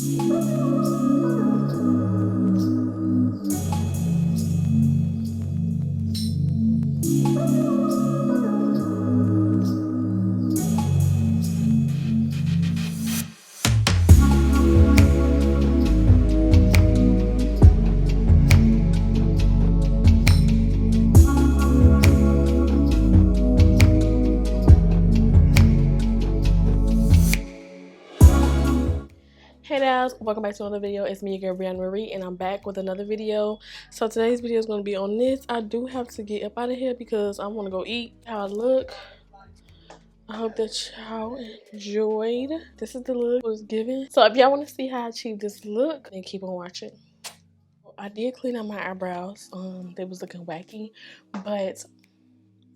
Hey guys, welcome back to another video. It's me, your girl Briana Marie, and I'm back with another video. So today's video is going to be on this. I do have to get up out of here because I want to go eat. How I look, I hope that y'all enjoyed. This is the look I was given. So if y'all want to see how I achieve this look, then keep on watching. I did clean up my eyebrows. They was looking wacky, but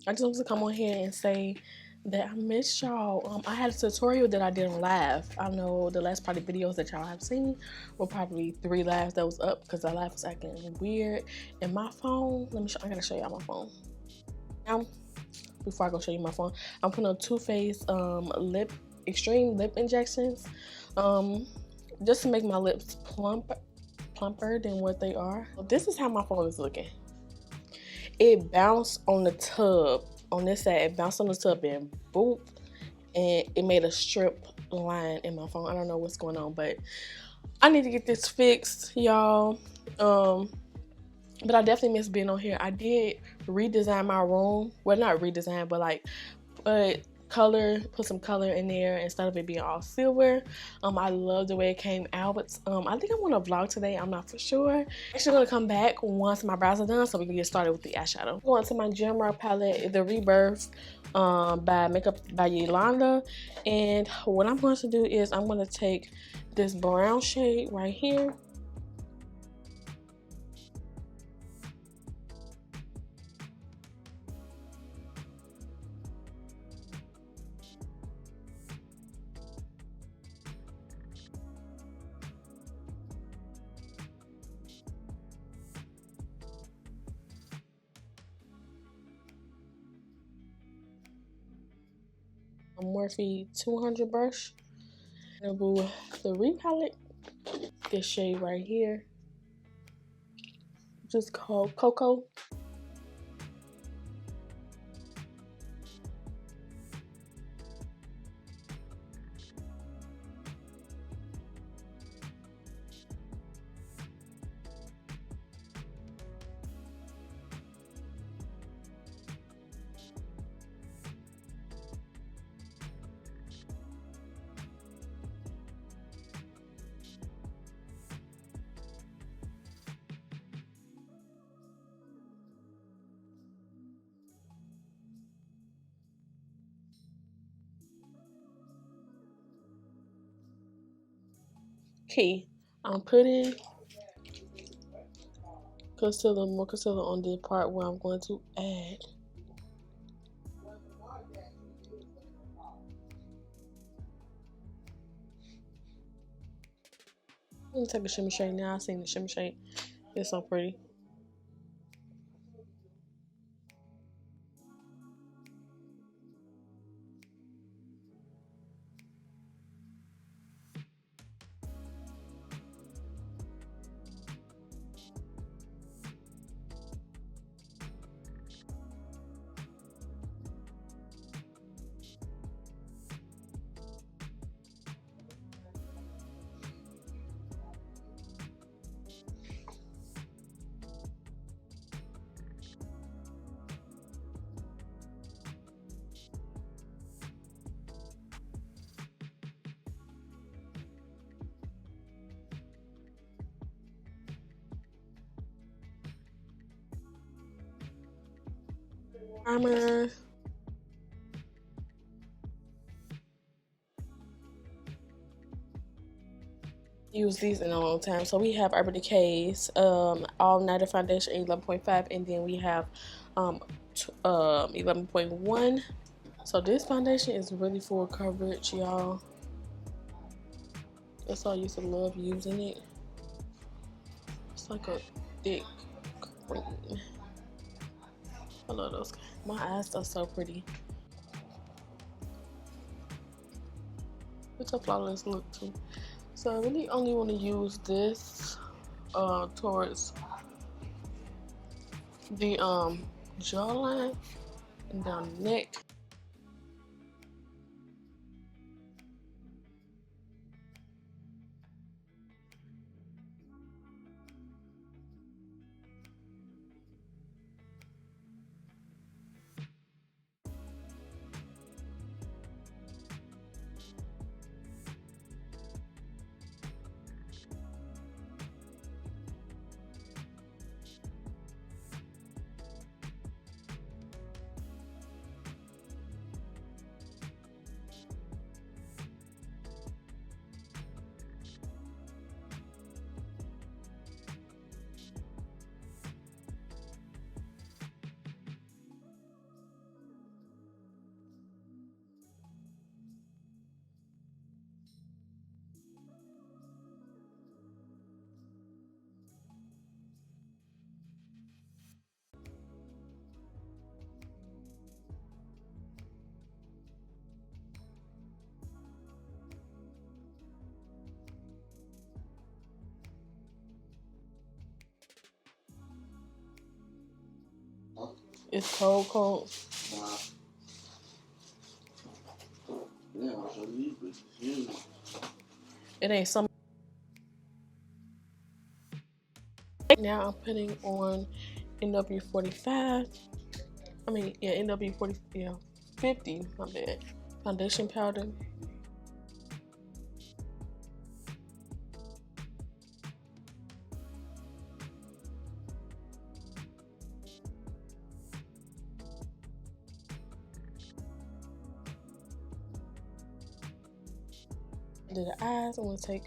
I just wanted to come on here and say that I missed y'all. I had a tutorial that I did on live. I know the last party videos that y'all have seen were probably 3 lives that was up because the live was acting weird. And my phone, I gotta show y'all my phone. Now, before I go show you my phone, I'm putting on Too Faced extreme lip injections, just to make my lips plumper than what they are. This is how my phone is looking. It bounced on the tub. On this side, it bounced on the tub and boop, and it made a strip line in my phone. I don't know what's going on, but I need to get this fixed, y'all. But I definitely miss being on here. I did redesign my room. Well, not redesign, but like put some color in there instead of it being all silver. I love the way it came out. I think I want to vlog today. I'm not for sure. I'm actually gonna come back once my brows are done so we can get started with the eyeshadow. Going to my Gem Rock palette, the Rebirth by Makeup by Yolanda. And what I'm going to do is I'm going to take this brown shade right here. Morphe 200 brush. And the repalette, this shade right here, just called Cocoa. Key, I'm putting more concealer on the part where I'm going to add. I'm gonna take a shimmer shade now. I've seen the shimmer shade. It's so pretty. Primer. Use these in a long time. So we have Urban Decay's All Nighter Foundation 11.5, and then we have 11.1. So this foundation is really full coverage, y'all. That's why I used to love using it. It's like a thick cream. I love those. My eyes are so pretty. It's a flawless look too. So I really only want to use this towards the jawline and down the neck. It's cold, cold. It ain't summer. Now I'm putting on NW45. I mean, yeah, NW40, yeah, 50, my bad. Foundation powder. Do the eyes. I'm gonna take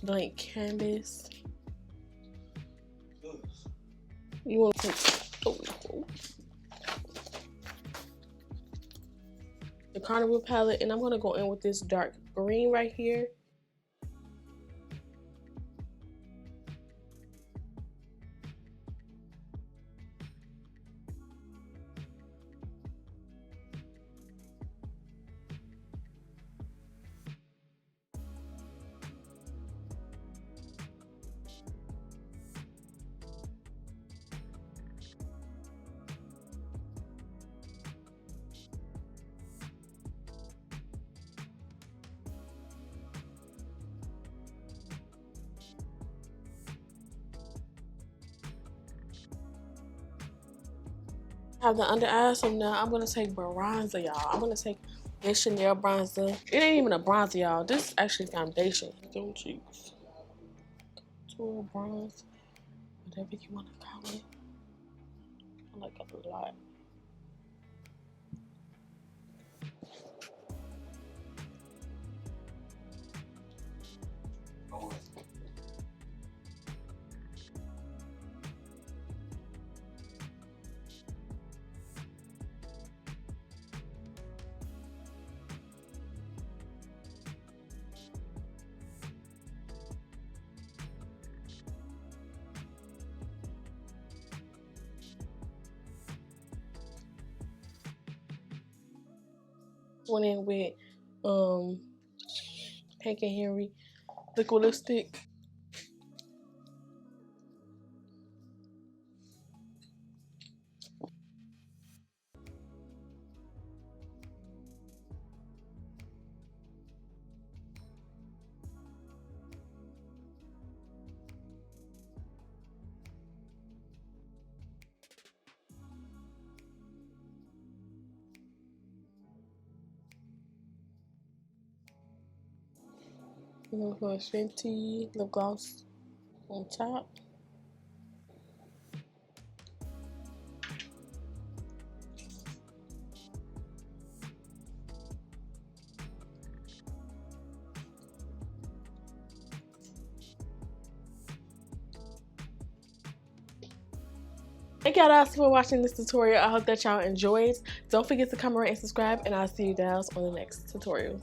blank canvas. You want to take the Carnival palette, and I'm gonna go in with this dark green right here. Have the under eyes, so now I'm gonna take bronzer, y'all. I'm gonna take this Chanel bronzer. It ain't even a bronzer, y'all. This is actually foundation. Don't cheeks. Tour bronze, whatever you want to call it. I like it a lot. Went in with Hank and Henry liquid lipstick. I'm gonna put Fenty lip gloss on top. Thank y'all guys for watching this tutorial. I hope that y'all enjoyed. Don't forget to comment, rate, and subscribe, and I'll see you guys on the next tutorial.